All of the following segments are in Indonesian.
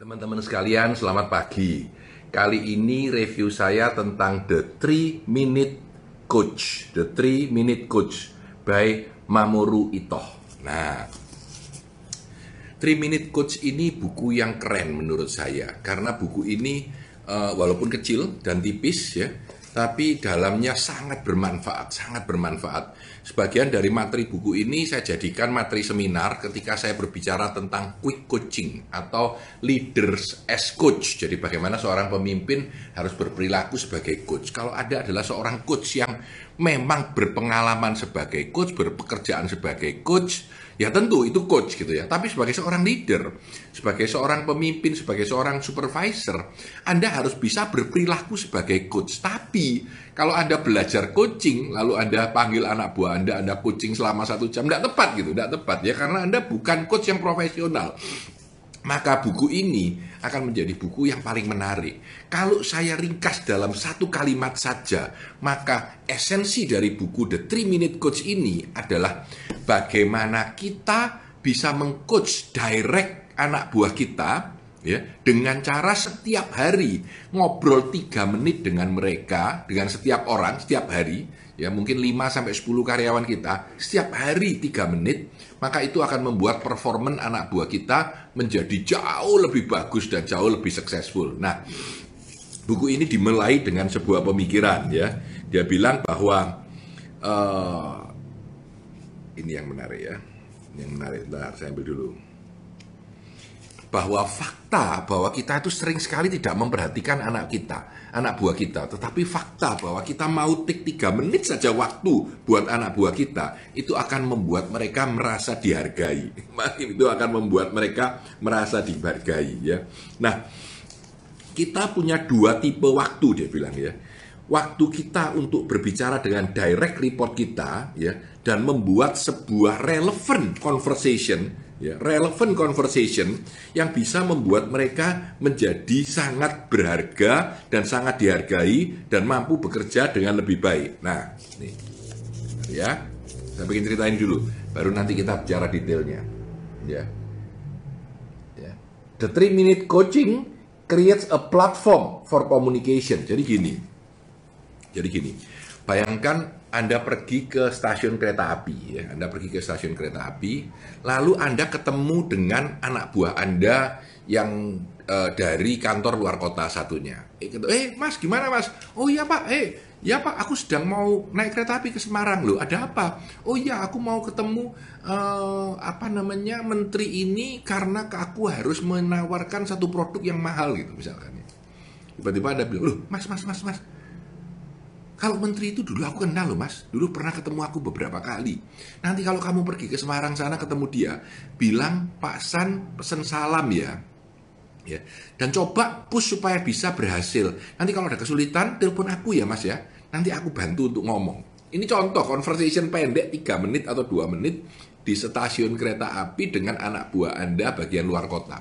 Teman-teman sekalian, selamat pagi. Kali ini review saya tentang The 3-Minute Coach. The 3-Minute Coach by Mamoru Itoh. Nah, 3-Minute Coach ini buku yang keren menurut saya. Karena buku ini walaupun kecil dan tipis ya, tapi dalamnya sangat bermanfaat, sangat bermanfaat. Sebagian dari materi buku ini saya jadikan materi seminar ketika saya berbicara tentang quick coaching atau leaders as coach. Jadi bagaimana seorang pemimpin harus berperilaku sebagai coach. Kalau Anda adalah seorang coach yang memang berpengalaman sebagai coach, berpekerjaan sebagai coach, ya tentu itu coach gitu ya. Tapi sebagai seorang leader, sebagai seorang pemimpin, sebagai seorang supervisor, Anda harus bisa berperilaku sebagai coach. Tapi kalau Anda belajar coaching, lalu Anda panggil anak buah Anda coaching selama 1 jam, tidak tepat gitu, tidak tepat ya, karena Anda bukan coach yang profesional. Maka buku ini akan menjadi buku yang paling menarik. Kalau saya ringkas dalam 1 kalimat saja, maka esensi dari buku The 3-Minute Coach ini adalah bagaimana kita bisa meng-coach direct anak buah kita ya, dengan cara setiap hari ngobrol 3 menit dengan mereka, dengan setiap orang setiap hari ya, mungkin 5-10 karyawan kita setiap hari 3 menit, maka itu akan membuat performan anak buah kita menjadi jauh lebih bagus dan jauh lebih successful. Nah, buku ini dimulai dengan sebuah pemikiran ya. Dia bilang bahwa ini yang menarik ya. Yang menarik, bentar, saya ambil dulu. Bahwa fakta bahwa kita itu sering sekali tidak memperhatikan anak kita, anak buah kita. Tetapi fakta bahwa kita mau tik 3 menit saja waktu buat anak buah kita, itu akan membuat mereka merasa dihargai. Itu akan membuat mereka merasa dihargai ya. Nah, kita punya 2 tipe waktu, dia bilang ya. Waktu kita untuk berbicara dengan direct report kita ya, dan membuat sebuah relevant conversation ya, relevant conversation yang bisa membuat mereka menjadi sangat berharga dan sangat dihargai dan mampu bekerja dengan lebih baik. Nah, nih ya, saya bikin ceritain dulu, baru nanti kita bicara detailnya ya. The 3-Minute Coaching creates a platform for communication. Jadi gini, bayangkan Anda pergi ke stasiun kereta api, ya. Anda pergi ke stasiun kereta api, lalu Anda ketemu dengan anak buah Anda yang dari kantor luar kota satunya. Mas, gimana mas? Oh iya pak, ya pak, aku sedang mau naik kereta api ke Semarang loh. Ada apa? Oh iya, aku mau ketemu menteri ini karena aku harus menawarkan satu produk yang mahal gitu misalkan. Tiba-tiba Anda bilang, loh mas. Kalau menteri itu dulu aku kenal loh mas, dulu pernah ketemu aku beberapa kali. Nanti kalau kamu pergi ke Semarang sana ketemu dia, bilang Pak San pesen salam ya. Dan coba push supaya bisa berhasil. Nanti kalau ada kesulitan, telepon aku ya mas ya. Nanti aku bantu untuk ngomong. Ini contoh conversation pendek 3 menit atau 2 menit di stasiun kereta api dengan anak buah Anda bagian luar kota.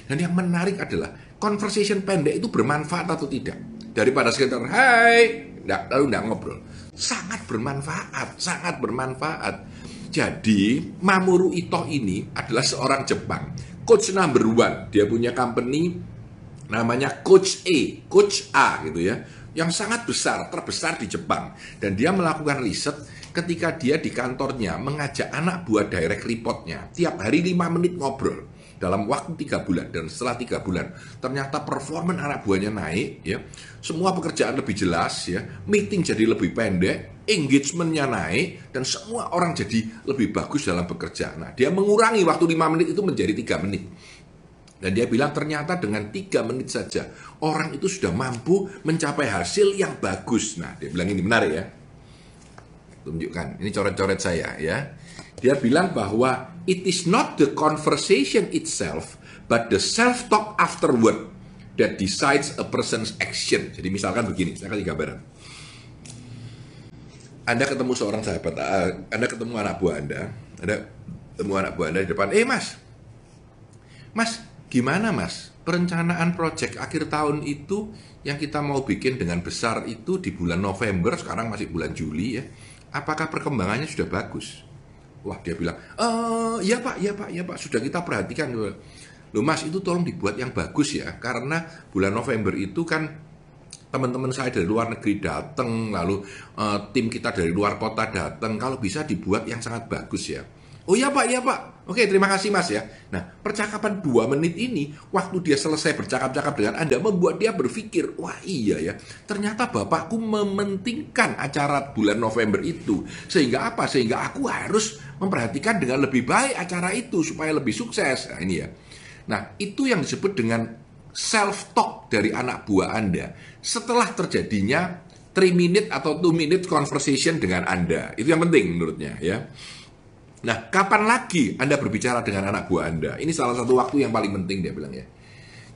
Dan yang menarik adalah conversation pendek itu bermanfaat atau tidak. Daripada sekitar, hai, lalu nggak ngobrol. Sangat bermanfaat. Jadi, Mamoru Itoh ini adalah seorang Jepang. Coach number 1. Dia punya company namanya Coach A gitu ya. Yang sangat besar, terbesar di Jepang. Dan dia melakukan riset ketika dia di kantornya mengajak anak buah direct reportnya. Tiap hari 5 menit ngobrol. Dalam waktu 3 bulan, dan setelah 3 bulan ternyata performa anak buahnya naik ya, semua pekerjaan lebih jelas ya, meeting jadi lebih pendek, engagementnya naik, dan semua orang jadi lebih bagus dalam bekerja. Nah, dia mengurangi waktu 5 menit itu menjadi 3 menit. Dan dia bilang ternyata dengan 3 menit saja orang itu sudah mampu mencapai hasil yang bagus. Nah, dia bilang ini menarik ya. Tunjukkan, ini coret-coret saya ya. Dia bilang bahwa it is not the conversation itself, but the self-talk afterward that decides a person's action. Jadi misalkan begini, saya kasih gambaran. Anda ketemu seorang sahabat, Anda ketemu anak buah Anda di depan, mas, gimana mas? Perencanaan proyek akhir tahun itu yang kita mau bikin dengan besar itu di bulan November, sekarang masih bulan Juli ya. Apakah perkembangannya sudah bagus? Wah, dia bilang, ya pak, sudah kita perhatikan. Loh Mas, itu tolong dibuat yang bagus ya, karena bulan November itu kan teman-teman saya dari luar negeri datang, lalu tim kita dari luar kota datang, kalau bisa dibuat yang sangat bagus ya. Oh iya Pak, iya Pak. Oke, terima kasih Mas ya. Nah, percakapan 2 menit ini, waktu dia selesai bercakap-cakap dengan Anda, membuat dia berpikir, wah iya ya, ternyata Bapakku mementingkan acara bulan November itu. Sehingga apa? Sehingga aku harus memperhatikan dengan lebih baik acara itu, supaya lebih sukses. Nah, ini ya. Nah, itu yang disebut dengan self-talk dari anak buah Anda. Setelah terjadinya 3 minute atau 2 minute conversation dengan Anda. Itu yang penting menurutnya ya. Nah, kapan lagi Anda berbicara dengan anak buah Anda? Ini salah satu waktu yang paling penting dia bilang ya.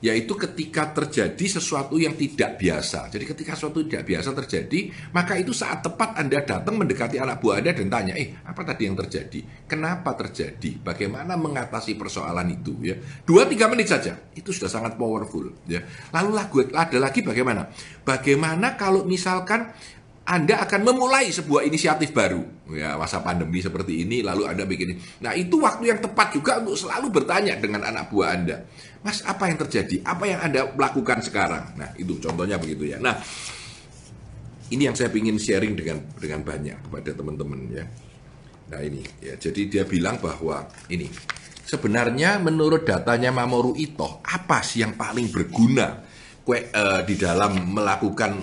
Yaitu ketika terjadi sesuatu yang tidak biasa. Jadi ketika sesuatu tidak biasa terjadi, maka itu saat tepat Anda datang mendekati anak buah Anda dan tanya, apa tadi yang terjadi? Kenapa terjadi? Bagaimana mengatasi persoalan itu? Ya, 2-3 menit saja, itu sudah sangat powerful. Ya. Lalu ada lagi bagaimana? Bagaimana kalau misalkan Anda akan memulai sebuah inisiatif baru, ya masa pandemi seperti ini, lalu Anda bikin ini. Nah, itu waktu yang tepat juga untuk selalu bertanya dengan anak buah Anda, Mas, apa yang terjadi? Apa yang Anda lakukan sekarang? Nah, itu contohnya begitu ya. Nah, ini yang saya ingin sharing dengan banyak kepada teman-teman ya. Nah, ini ya. Jadi dia bilang bahwa ini sebenarnya menurut datanya Mamoru Itoh, apa sih yang paling berguna di dalam melakukan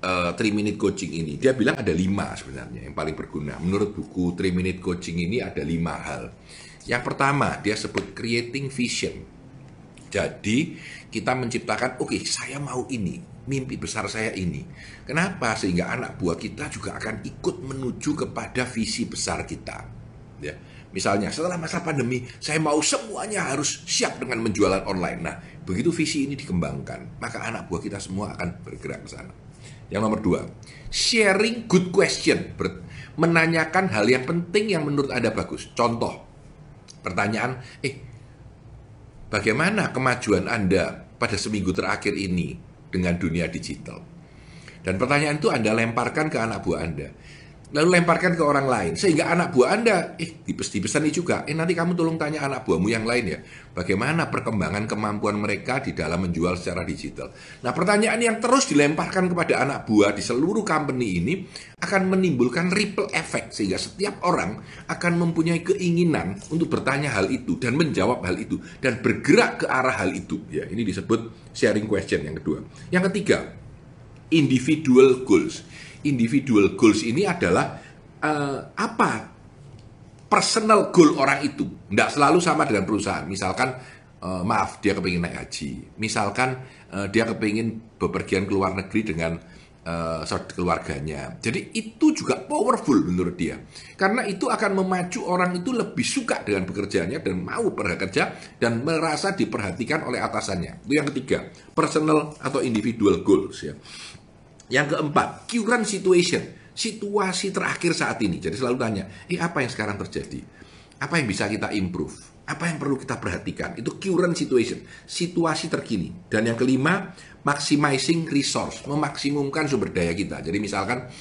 3 minute coaching ini? Dia bilang ada 5 sebenarnya yang paling berguna. Menurut buku 3 minute coaching ini ada 5 hal. Yang pertama, dia sebut creating vision. Jadi kita menciptakan, oke, saya mau ini, mimpi besar saya ini. Kenapa? Sehingga anak buah kita juga akan ikut menuju kepada visi besar kita. Ya. Misalnya setelah masa pandemi, saya mau semuanya harus siap dengan menjualan online. Nah, begitu visi ini dikembangkan, maka anak buah kita semua akan bergerak ke sana. Yang nomor 2, sharing good question. Menanyakan hal yang penting yang menurut Anda bagus. Contoh, pertanyaan, bagaimana kemajuan Anda pada seminggu terakhir ini dengan dunia digital? Dan pertanyaan itu Anda lemparkan ke anak buah Anda. Lalu lemparkan ke orang lain. Sehingga anak buah Anda, dipesani juga. Nanti kamu tolong tanya anak buahmu yang lain ya. Bagaimana perkembangan kemampuan mereka di dalam menjual secara digital. Nah, pertanyaan yang terus dilemparkan kepada anak buah di seluruh company ini akan menimbulkan ripple effect. Sehingga setiap orang akan mempunyai keinginan untuk bertanya hal itu dan menjawab hal itu. Dan bergerak ke arah hal itu. Ya, ini disebut sharing question yang kedua. Yang ketiga, individual goals. Individual goals ini adalah apa personal goal orang itu. Tidak selalu sama dengan perusahaan. Misalkan, dia kepingin naik haji. Misalkan dia kepingin bepergian ke luar negeri dengan keluarganya. Jadi itu juga powerful menurut dia. Karena itu akan memacu orang itu lebih suka dengan pekerjaannya dan mau bekerja dan merasa diperhatikan oleh atasannya. Itu yang ketiga, personal atau individual goals ya. Yang keempat, current situation, situasi terakhir saat ini. Jadi selalu tanya, apa yang sekarang terjadi? Apa yang bisa kita improve? Apa yang perlu kita perhatikan? Itu current situation, situasi terkini. Dan yang kelima, maximizing resource, memaksimumkan sumber daya kita. Jadi misalkan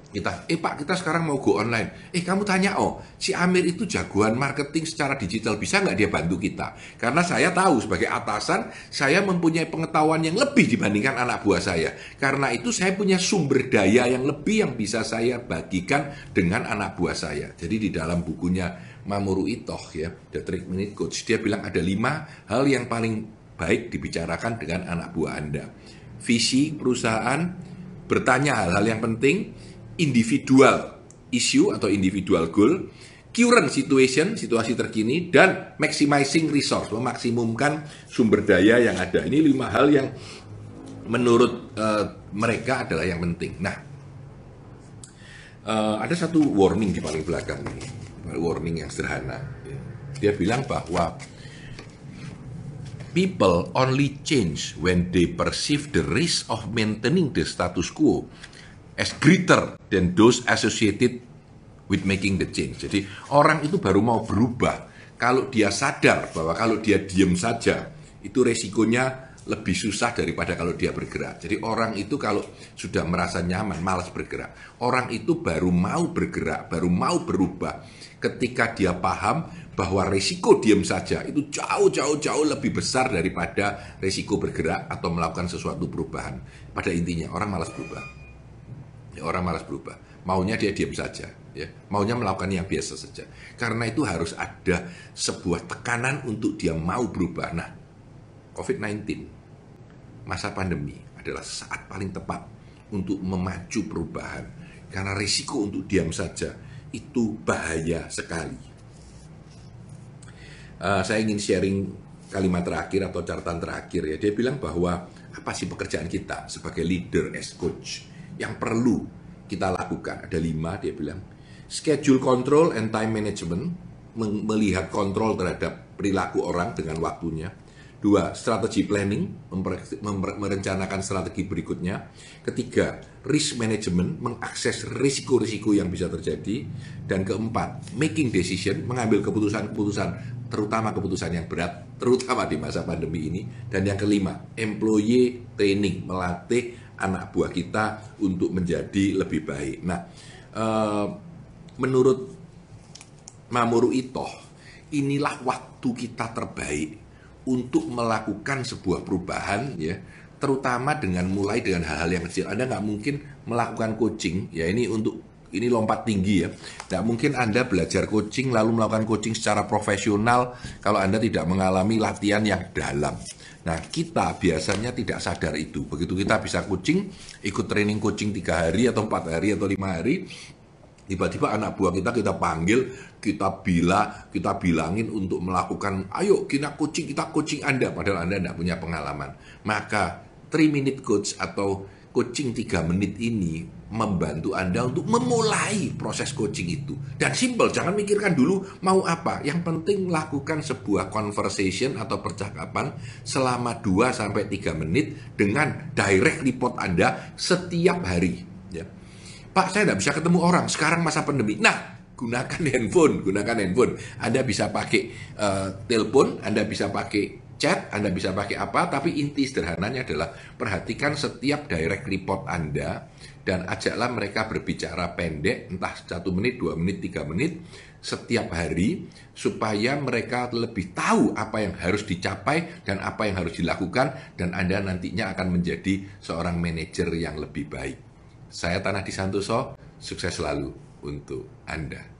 kita, Pak, kita sekarang mau go online. Kamu tanya, si Amir itu jagoan marketing secara digital, bisa nggak dia bantu kita? Karena saya tahu sebagai atasan, saya mempunyai pengetahuan yang lebih dibandingkan anak buah saya. Karena itu saya punya sumber daya yang lebih yang bisa saya bagikan dengan anak buah saya. Jadi di dalam bukunya Mamoru Itoh ya, The 3 Minute Coach, dia bilang ada 5 hal yang paling baik dibicarakan dengan anak buah Anda. Visi perusahaan, bertanya hal-hal yang penting, individual issue atau individual goal, current situation, situasi terkini, dan maximizing resource, memaksimumkan sumber daya yang ada. Ini 5 hal yang menurut mereka adalah yang penting. Nah, ada satu warning di paling belakang ini, warning yang sederhana. Dia bilang bahwa people only change when they perceive the risk of maintaining the status quo as greater than those associated with making the change. Jadi orang itu baru mau berubah kalau dia sadar bahwa kalau dia diam saja itu resikonya lebih susah daripada kalau dia bergerak. Jadi orang itu kalau sudah merasa nyaman, malas bergerak. Orang itu baru mau bergerak, baru mau berubah ketika dia paham bahwa risiko diam saja itu jauh lebih besar daripada risiko bergerak atau melakukan sesuatu perubahan. Pada intinya orang malas berubah. Ya, orang malas berubah. Maunya dia diam saja, ya. Maunya melakukan yang biasa saja. Karena itu harus ada sebuah tekanan untuk dia mau berubah. Nah, COVID-19, masa pandemi adalah saat paling tepat untuk memacu perubahan. Karena risiko untuk diam saja itu bahaya sekali. Saya ingin sharing kalimat terakhir atau catatan terakhir ya. Dia bilang bahwa apa sih pekerjaan kita sebagai leader as coach yang perlu kita lakukan. Ada 5 dia bilang. Schedule control and time management, melihat kontrol terhadap perilaku orang dengan waktunya. 2, strategi planning, merencanakan strategi berikutnya. 3, risk management, mengakses risiko-risiko yang bisa terjadi. Dan 4, making decision, mengambil keputusan-keputusan, terutama keputusan yang berat, terutama di masa pandemi ini. Dan yang 5, employee training, melatih anak buah kita untuk menjadi lebih baik. Nah, menurut Mamoru Itoh, inilah waktu kita terbaik untuk melakukan sebuah perubahan, ya, terutama dengan mulai dengan hal-hal yang kecil. Anda nggak mungkin melakukan coaching, ya ini lompat tinggi ya. Nggak mungkin Anda belajar coaching lalu melakukan coaching secara profesional kalau Anda tidak mengalami latihan yang dalam. Nah, kita biasanya tidak sadar itu. Begitu kita bisa coaching, ikut training coaching 3 hari atau 4 hari atau 5 hari, tiba-tiba anak buah kita panggil, kita bilangin untuk melakukan, ayo kita coaching Anda, padahal Anda tidak punya pengalaman. Maka 3-minute coach atau coaching 3 menit ini membantu Anda untuk memulai proses coaching itu. Dan simple, jangan mikirkan dulu mau apa. Yang penting lakukan sebuah conversation atau percakapan selama 2-3 menit dengan direct report Anda setiap hari. Ya. Pak, saya tidak bisa ketemu orang, sekarang masa pandemi. Nah, gunakan handphone. Anda bisa pakai telepon, Anda bisa pakai chat, Anda bisa pakai apa, tapi inti sederhananya adalah perhatikan setiap direct report Anda dan ajaklah mereka berbicara pendek, entah 1 menit, 2 menit, 3 menit setiap hari, supaya mereka lebih tahu apa yang harus dicapai dan apa yang harus dilakukan, dan Anda nantinya akan menjadi seorang manajer yang lebih baik. Saya Tanah Di Santoso, sukses selalu untuk Anda.